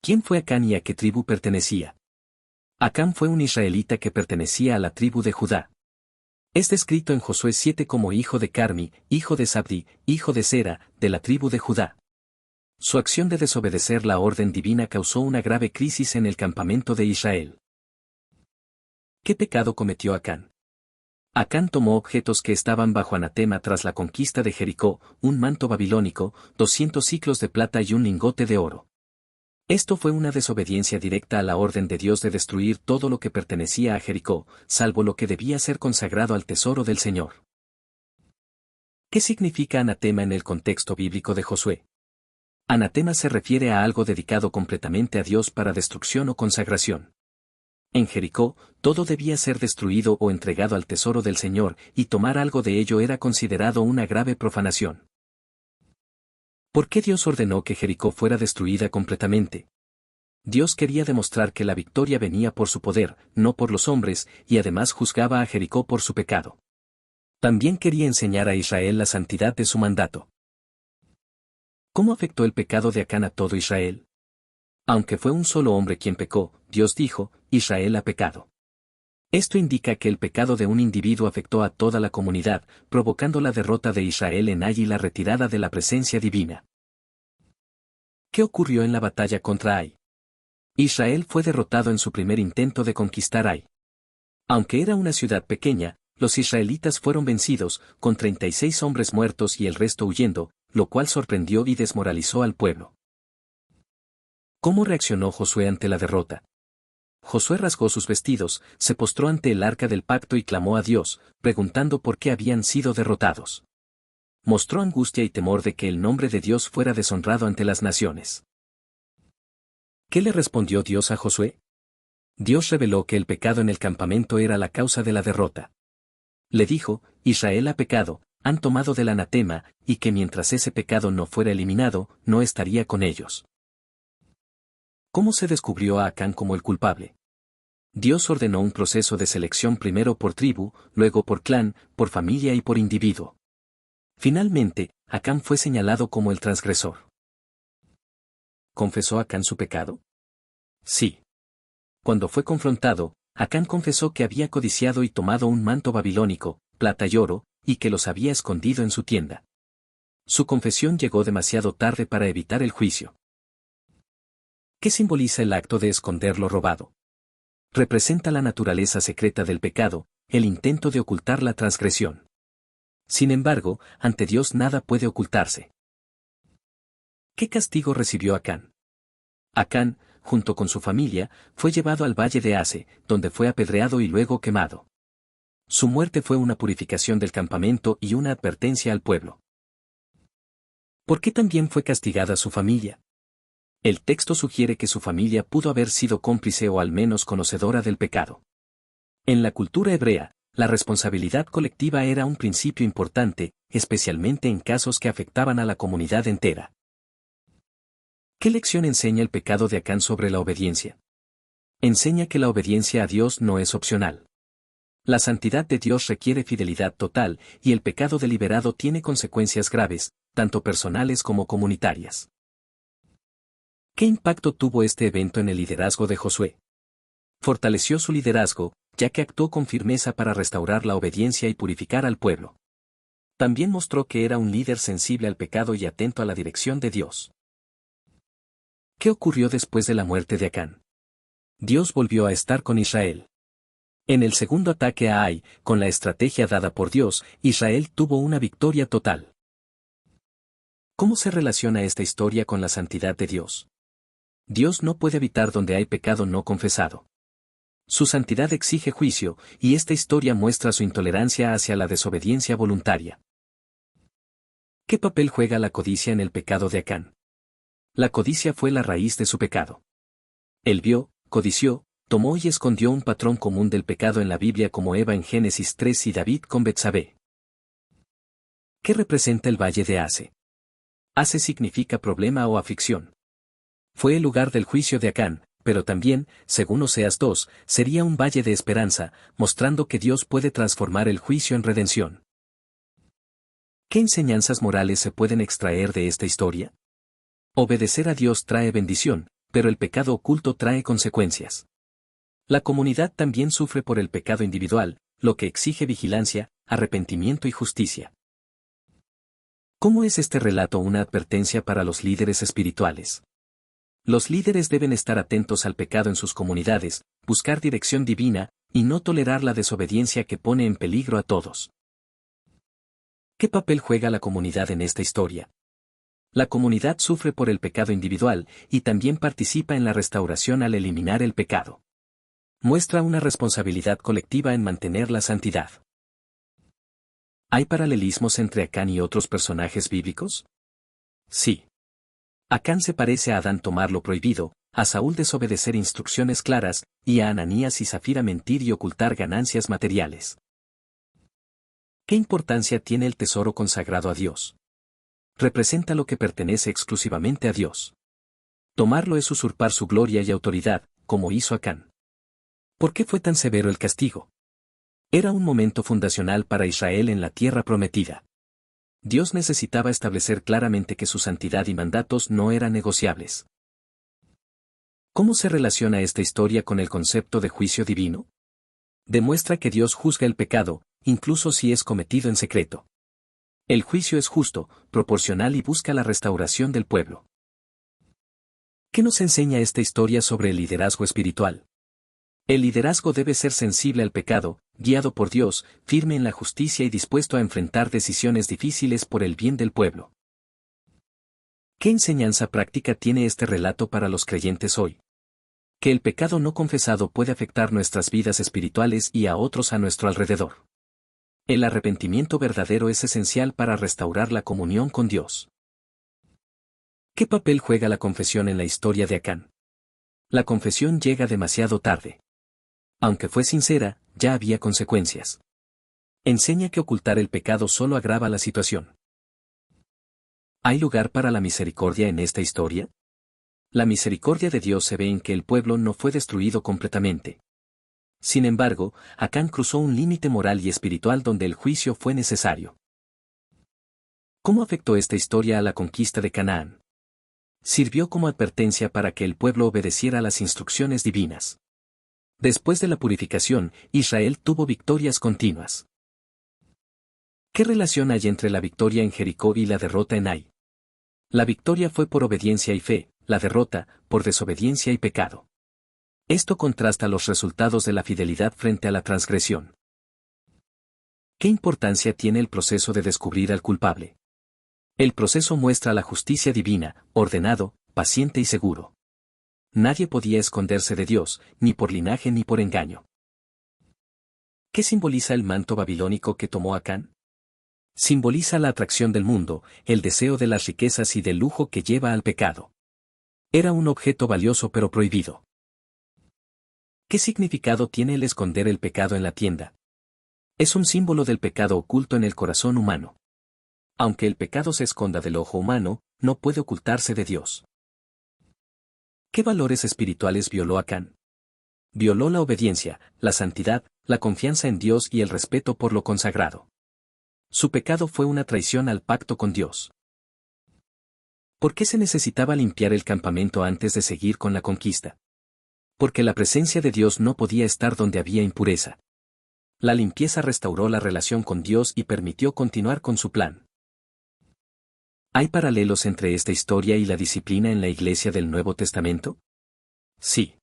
¿Quién fue Acán y a qué tribu pertenecía? Acán fue un israelita que pertenecía a la tribu de Judá. Es descrito en Josué 7 como hijo de Carmi, hijo de Zabdi, hijo de Sera, de la tribu de Judá. Su acción de desobedecer la orden divina causó una grave crisis en el campamento de Israel. ¿Qué pecado cometió Acán? Acán tomó objetos que estaban bajo anatema tras la conquista de Jericó, un manto babilónico, 200 siclos de plata y un lingote de oro. Esto fue una desobediencia directa a la orden de Dios de destruir todo lo que pertenecía a Jericó, salvo lo que debía ser consagrado al tesoro del Señor. ¿Qué significa anatema en el contexto bíblico de Josué? Anatema se refiere a algo dedicado completamente a Dios para destrucción o consagración. En Jericó, todo debía ser destruido o entregado al tesoro del Señor, y tomar algo de ello era considerado una grave profanación. ¿Por qué Dios ordenó que Jericó fuera destruida completamente? Dios quería demostrar que la victoria venía por su poder, no por los hombres, y además juzgaba a Jericó por su pecado. También quería enseñar a Israel la santidad de su mandato. ¿Cómo afectó el pecado de Acán a todo Israel? Aunque fue un solo hombre quien pecó, Dios dijo, Israel ha pecado. Esto indica que el pecado de un individuo afectó a toda la comunidad, provocando la derrota de Israel en Ai y la retirada de la presencia divina. ¿Qué ocurrió en la batalla contra Ai? Israel fue derrotado en su primer intento de conquistar Ai. Aunque era una ciudad pequeña, los israelitas fueron vencidos, con 36 hombres muertos y el resto huyendo, lo cual sorprendió y desmoralizó al pueblo. ¿Cómo reaccionó Josué ante la derrota? Josué rasgó sus vestidos, se postró ante el arca del pacto y clamó a Dios, preguntando por qué habían sido derrotados. Mostró angustia y temor de que el nombre de Dios fuera deshonrado ante las naciones. ¿Qué le respondió Dios a Josué? Dios reveló que el pecado en el campamento era la causa de la derrota. Le dijo, Israel ha pecado, han tomado del anatema, y que mientras ese pecado no fuera eliminado, no estaría con ellos. ¿Cómo se descubrió a Acán como el culpable? Dios ordenó un proceso de selección primero por tribu, luego por clan, por familia y por individuo. Finalmente, Acán fue señalado como el transgresor. ¿Confesó Acán su pecado? Sí. Cuando fue confrontado, Acán confesó que había codiciado y tomado un manto babilónico, plata y oro, y que los había escondido en su tienda. Su confesión llegó demasiado tarde para evitar el juicio. ¿Qué simboliza el acto de esconder lo robado? Representa la naturaleza secreta del pecado, el intento de ocultar la transgresión. Sin embargo, ante Dios nada puede ocultarse. ¿Qué castigo recibió Acán? Acán, junto con su familia, fue llevado al valle de Ase, donde fue apedreado y luego quemado. Su muerte fue una purificación del campamento y una advertencia al pueblo. ¿Por qué también fue castigada su familia? El texto sugiere que su familia pudo haber sido cómplice o al menos conocedora del pecado. En la cultura hebrea, la responsabilidad colectiva era un principio importante, especialmente en casos que afectaban a la comunidad entera. ¿Qué lección enseña el pecado de Acán sobre la obediencia? Enseña que la obediencia a Dios no es opcional. La santidad de Dios requiere fidelidad total, y el pecado deliberado tiene consecuencias graves, tanto personales como comunitarias. ¿Qué impacto tuvo este evento en el liderazgo de Josué? Fortaleció su liderazgo, ya que actuó con firmeza para restaurar la obediencia y purificar al pueblo. También mostró que era un líder sensible al pecado y atento a la dirección de Dios. ¿Qué ocurrió después de la muerte de Acán? Dios volvió a estar con Israel. En el segundo ataque a Ai, con la estrategia dada por Dios, Israel tuvo una victoria total. ¿Cómo se relaciona esta historia con la santidad de Dios? Dios no puede habitar donde hay pecado no confesado. Su santidad exige juicio, y esta historia muestra su intolerancia hacia la desobediencia voluntaria. ¿Qué papel juega la codicia en el pecado de Acán? La codicia fue la raíz de su pecado. Él vio, codició, tomó y escondió un patrón común del pecado en la Biblia como Eva en Génesis 3 y David con Betsabé. ¿Qué representa el valle de Ase? Ase significa problema o aflicción. Fue el lugar del juicio de Acán, pero también, según Oseas 2, sería un valle de esperanza, mostrando que Dios puede transformar el juicio en redención. ¿Qué enseñanzas morales se pueden extraer de esta historia? Obedecer a Dios trae bendición, Pero el pecado oculto trae consecuencias. La comunidad también sufre por el pecado individual, lo que exige vigilancia, arrepentimiento y justicia. ¿Cómo es este relato una advertencia para los líderes espirituales? Los líderes deben estar atentos al pecado en sus comunidades, buscar dirección divina, y no tolerar la desobediencia que pone en peligro a todos. ¿Qué papel juega la comunidad en esta historia? La comunidad sufre por el pecado individual y también participa en la restauración al eliminar el pecado. Muestra una responsabilidad colectiva en mantener la santidad. ¿Hay paralelismos entre Acán y otros personajes bíblicos? Sí. Acán se parece a Adán tomar lo prohibido, a Saúl desobedecer instrucciones claras, y a Ananías y Zafira mentir y ocultar ganancias materiales. ¿Qué importancia tiene el tesoro consagrado a Dios? Representa lo que pertenece exclusivamente a Dios. Tomarlo es usurpar su gloria y autoridad, como hizo Acán. ¿Por qué fue tan severo el castigo? Era un momento fundacional para Israel en la tierra prometida. Dios necesitaba establecer claramente que su santidad y mandatos no eran negociables. ¿Cómo se relaciona esta historia con el concepto de juicio divino? Demuestra que Dios juzga el pecado, incluso si es cometido en secreto. El juicio es justo, proporcional y busca la restauración del pueblo. ¿Qué nos enseña esta historia sobre el liderazgo espiritual? El liderazgo debe ser sensible al pecado, guiado por Dios, firme en la justicia y dispuesto a enfrentar decisiones difíciles por el bien del pueblo. ¿Qué enseñanza práctica tiene este relato para los creyentes hoy? Que el pecado no confesado puede afectar nuestras vidas espirituales y a otros a nuestro alrededor. El arrepentimiento verdadero es esencial para restaurar la comunión con Dios. ¿Qué papel juega la confesión en la historia de Acán? La confesión llega demasiado tarde. Aunque fue sincera, ya había consecuencias. Enseña que ocultar el pecado solo agrava la situación. ¿Hay lugar para la misericordia en esta historia? La misericordia de Dios se ve en que el pueblo no fue destruido completamente. Sin embargo, Acán cruzó un límite moral y espiritual donde el juicio fue necesario. ¿Cómo afectó esta historia a la conquista de Canaán? Sirvió como advertencia para que el pueblo obedeciera las instrucciones divinas. Después de la purificación, Israel tuvo victorias continuas. ¿Qué relación hay entre la victoria en Jericó y la derrota en Ai? La victoria fue por obediencia y fe, la derrota, por desobediencia y pecado. Esto contrasta los resultados de la fidelidad frente a la transgresión. ¿Qué importancia tiene el proceso de descubrir al culpable? El proceso muestra la justicia divina, ordenado, paciente y seguro. Nadie podía esconderse de Dios, ni por linaje ni por engaño. ¿Qué simboliza el manto babilónico que tomó Acán? Simboliza la atracción del mundo, el deseo de las riquezas y del lujo que lleva al pecado. Era un objeto valioso pero prohibido. ¿Qué significado tiene el esconder el pecado en la tienda? Es un símbolo del pecado oculto en el corazón humano. Aunque el pecado se esconda del ojo humano, no puede ocultarse de Dios. ¿Qué valores espirituales violó Acán? Violó la obediencia, la santidad, la confianza en Dios y el respeto por lo consagrado. Su pecado fue una traición al pacto con Dios. ¿Por qué se necesitaba limpiar el campamento antes de seguir con la conquista? Porque la presencia de Dios no podía estar donde había impureza. La limpieza restauró la relación con Dios y permitió continuar con su plan. ¿Hay paralelos entre esta historia y la disciplina en la Iglesia del Nuevo Testamento? Sí.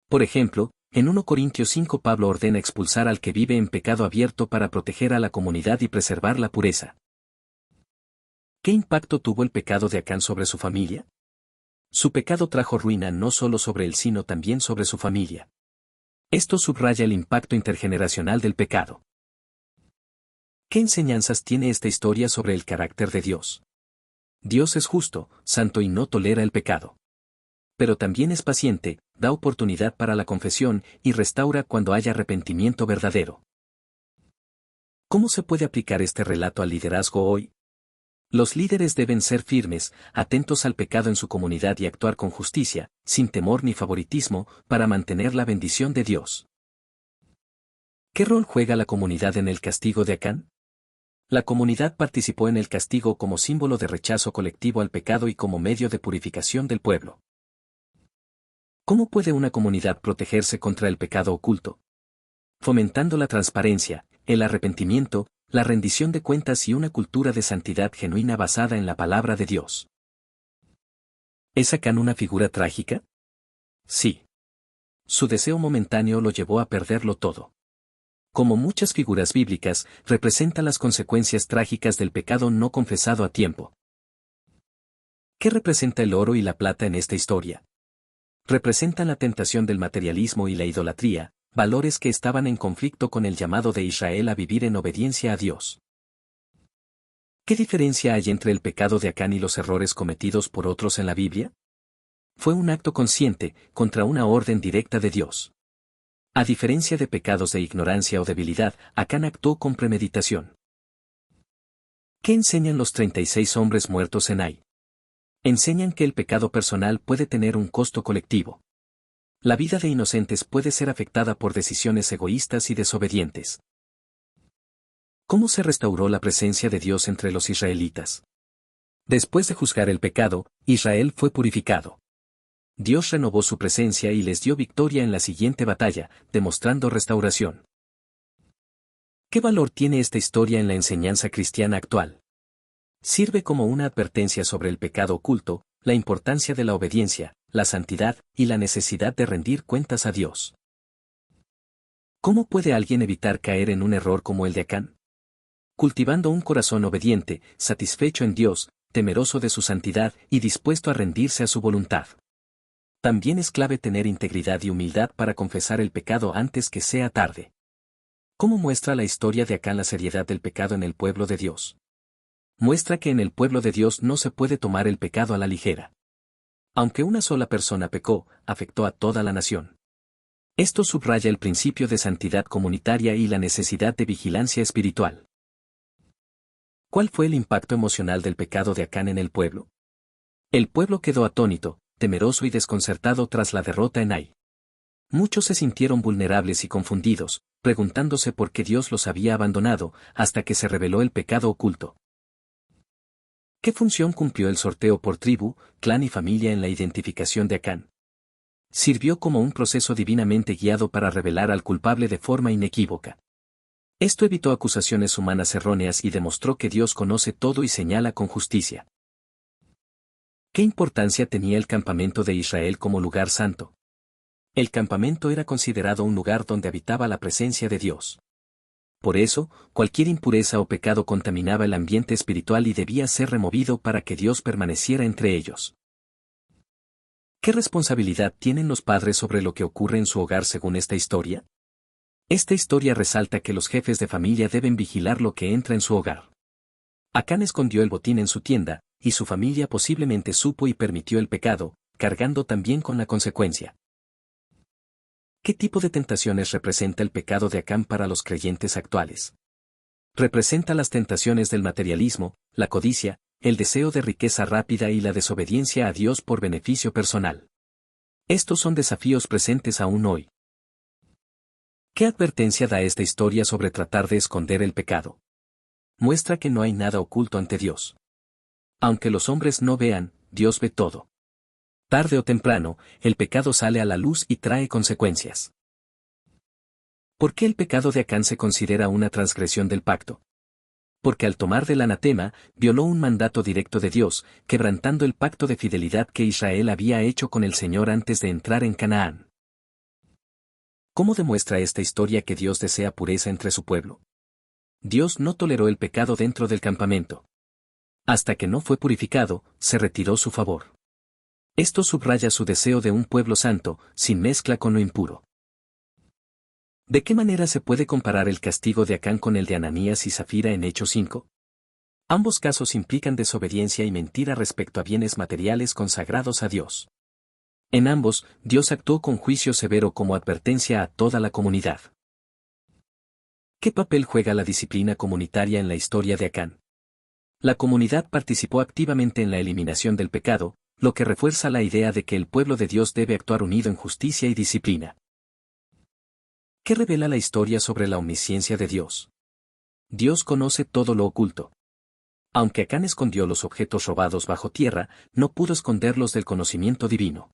Por ejemplo, en 1 Corintios 5 Pablo ordena expulsar al que vive en pecado abierto para proteger a la comunidad y preservar la pureza. ¿Qué impacto tuvo el pecado de Acán sobre su familia? Su pecado trajo ruina no solo sobre él sino también sobre su familia. Esto subraya el impacto intergeneracional del pecado. ¿Qué enseñanzas tiene esta historia sobre el carácter de Dios? Dios es justo, santo y no tolera el pecado. Pero también es paciente, da oportunidad para la confesión y restaura cuando haya arrepentimiento verdadero. ¿Cómo se puede aplicar este relato al liderazgo hoy? Los líderes deben ser firmes, atentos al pecado en su comunidad y actuar con justicia, sin temor ni favoritismo, para mantener la bendición de Dios. ¿Qué rol juega la comunidad en el castigo de Acán? La comunidad participó en el castigo como símbolo de rechazo colectivo al pecado y como medio de purificación del pueblo. ¿Cómo puede una comunidad protegerse contra el pecado oculto? Fomentando la transparencia, el arrepentimiento, la rendición de cuentas y una cultura de santidad genuina basada en la palabra de Dios. ¿Es Acán una figura trágica? Sí. Su deseo momentáneo lo llevó a perderlo todo. Como muchas figuras bíblicas, representa las consecuencias trágicas del pecado no confesado a tiempo. ¿Qué representa el oro y la plata en esta historia? Representan la tentación del materialismo y la idolatría, valores que estaban en conflicto con el llamado de Israel a vivir en obediencia a Dios. ¿Qué diferencia hay entre el pecado de Acán y los errores cometidos por otros en la Biblia? Fue un acto consciente, contra una orden directa de Dios. A diferencia de pecados de ignorancia o debilidad, Acán actuó con premeditación. ¿Qué enseñan los 36 hombres muertos en Ai? Enseñan que el pecado personal puede tener un costo colectivo. La vida de inocentes puede ser afectada por decisiones egoístas y desobedientes. ¿Cómo se restauró la presencia de Dios entre los israelitas? Después de juzgar el pecado, Israel fue purificado. Dios renovó su presencia y les dio victoria en la siguiente batalla, demostrando restauración. ¿Qué valor tiene esta historia en la enseñanza cristiana actual? Sirve como una advertencia sobre el pecado oculto, la importancia de la obediencia, la santidad y la necesidad de rendir cuentas a Dios. ¿Cómo puede alguien evitar caer en un error como el de Acán? Cultivando un corazón obediente, satisfecho en Dios, temeroso de su santidad y dispuesto a rendirse a su voluntad. También es clave tener integridad y humildad para confesar el pecado antes que sea tarde. ¿Cómo muestra la historia de Acán la seriedad del pecado en el pueblo de Dios? Muestra que en el pueblo de Dios no se puede tomar el pecado a la ligera. Aunque una sola persona pecó, afectó a toda la nación. Esto subraya el principio de santidad comunitaria y la necesidad de vigilancia espiritual. ¿Cuál fue el impacto emocional del pecado de Acán en el pueblo? El pueblo quedó atónito, temeroso y desconcertado tras la derrota en Ai. Muchos se sintieron vulnerables y confundidos, preguntándose por qué Dios los había abandonado, hasta que se reveló el pecado oculto. ¿Qué función cumplió el sorteo por tribu, clan y familia en la identificación de Acán? Sirvió como un proceso divinamente guiado para revelar al culpable de forma inequívoca. Esto evitó acusaciones humanas erróneas y demostró que Dios conoce todo y señala con justicia. ¿Qué importancia tenía el campamento de Israel como lugar santo? El campamento era considerado un lugar donde habitaba la presencia de Dios. Por eso, cualquier impureza o pecado contaminaba el ambiente espiritual y debía ser removido para que Dios permaneciera entre ellos. ¿Qué responsabilidad tienen los padres sobre lo que ocurre en su hogar según esta historia? Esta historia resalta que los jefes de familia deben vigilar lo que entra en su hogar. Acán escondió el botín en su tienda, y su familia posiblemente supo y permitió el pecado, cargando también con la consecuencia. ¿Qué tipo de tentaciones representa el pecado de Acán para los creyentes actuales? Representa las tentaciones del materialismo, la codicia, el deseo de riqueza rápida y la desobediencia a Dios por beneficio personal. Estos son desafíos presentes aún hoy. ¿Qué advertencia da esta historia sobre tratar de esconder el pecado? Muestra que no hay nada oculto ante Dios. Aunque los hombres no vean, Dios ve todo. Tarde o temprano, el pecado sale a la luz y trae consecuencias. ¿Por qué el pecado de Acán se considera una transgresión del pacto? Porque al tomar del anatema, violó un mandato directo de Dios, quebrantando el pacto de fidelidad que Israel había hecho con el Señor antes de entrar en Canaán. ¿Cómo demuestra esta historia que Dios desea pureza entre su pueblo? Dios no toleró el pecado dentro del campamento. Hasta que no fue purificado, se retiró su favor. Esto subraya su deseo de un pueblo santo, sin mezcla con lo impuro. ¿De qué manera se puede comparar el castigo de Acán con el de Ananías y Zafira en Hechos 5? Ambos casos implican desobediencia y mentira respecto a bienes materiales consagrados a Dios. En ambos, Dios actuó con juicio severo como advertencia a toda la comunidad. ¿Qué papel juega la disciplina comunitaria en la historia de Acán? La comunidad participó activamente en la eliminación del pecado, lo que refuerza la idea de que el pueblo de Dios debe actuar unido en justicia y disciplina. ¿Qué revela la historia sobre la omnisciencia de Dios? Dios conoce todo lo oculto. Aunque Acán escondió los objetos robados bajo tierra, no pudo esconderlos del conocimiento divino.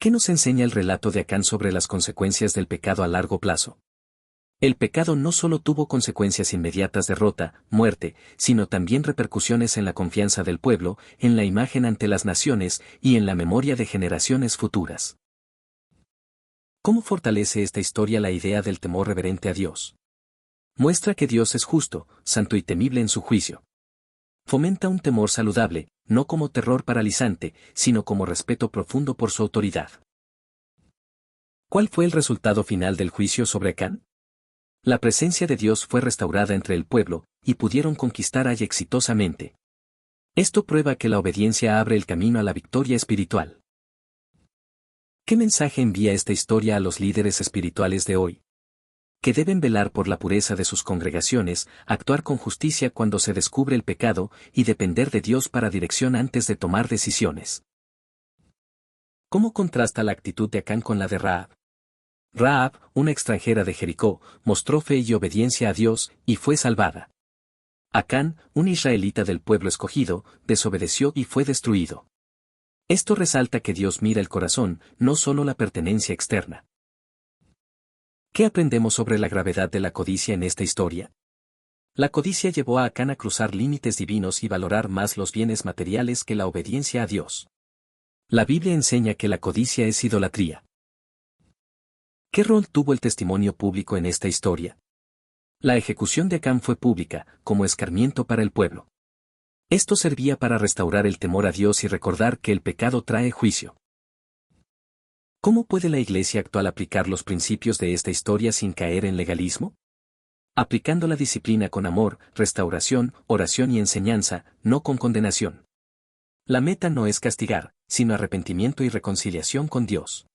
¿Qué nos enseña el relato de Acán sobre las consecuencias del pecado a largo plazo? El pecado no solo tuvo consecuencias inmediatas, derrota, muerte, sino también repercusiones en la confianza del pueblo, en la imagen ante las naciones y en la memoria de generaciones futuras. ¿Cómo fortalece esta historia la idea del temor reverente a Dios? Muestra que Dios es justo, santo y temible en su juicio. Fomenta un temor saludable, no como terror paralizante, sino como respeto profundo por su autoridad. ¿Cuál fue el resultado final del juicio sobre Acán? La presencia de Dios fue restaurada entre el pueblo, y pudieron conquistar Ai exitosamente. Esto prueba que la obediencia abre el camino a la victoria espiritual. ¿Qué mensaje envía esta historia a los líderes espirituales de hoy? Que deben velar por la pureza de sus congregaciones, actuar con justicia cuando se descubre el pecado, y depender de Dios para dirección antes de tomar decisiones. ¿Cómo contrasta la actitud de Acán con la de Rahab? Rahab, una extranjera de Jericó, mostró fe y obediencia a Dios, y fue salvada. Acán, un israelita del pueblo escogido, desobedeció y fue destruido. Esto resalta que Dios mira el corazón, no solo la pertenencia externa. ¿Qué aprendemos sobre la gravedad de la codicia en esta historia? La codicia llevó a Acán a cruzar límites divinos y valorar más los bienes materiales que la obediencia a Dios. La Biblia enseña que la codicia es idolatría. ¿Qué rol tuvo el testimonio público en esta historia? La ejecución de Acán fue pública, como escarmiento para el pueblo. Esto servía para restaurar el temor a Dios y recordar que el pecado trae juicio. ¿Cómo puede la Iglesia actual aplicar los principios de esta historia sin caer en legalismo? Aplicando la disciplina con amor, restauración, oración y enseñanza, no con condenación. La meta no es castigar, sino arrepentimiento y reconciliación con Dios.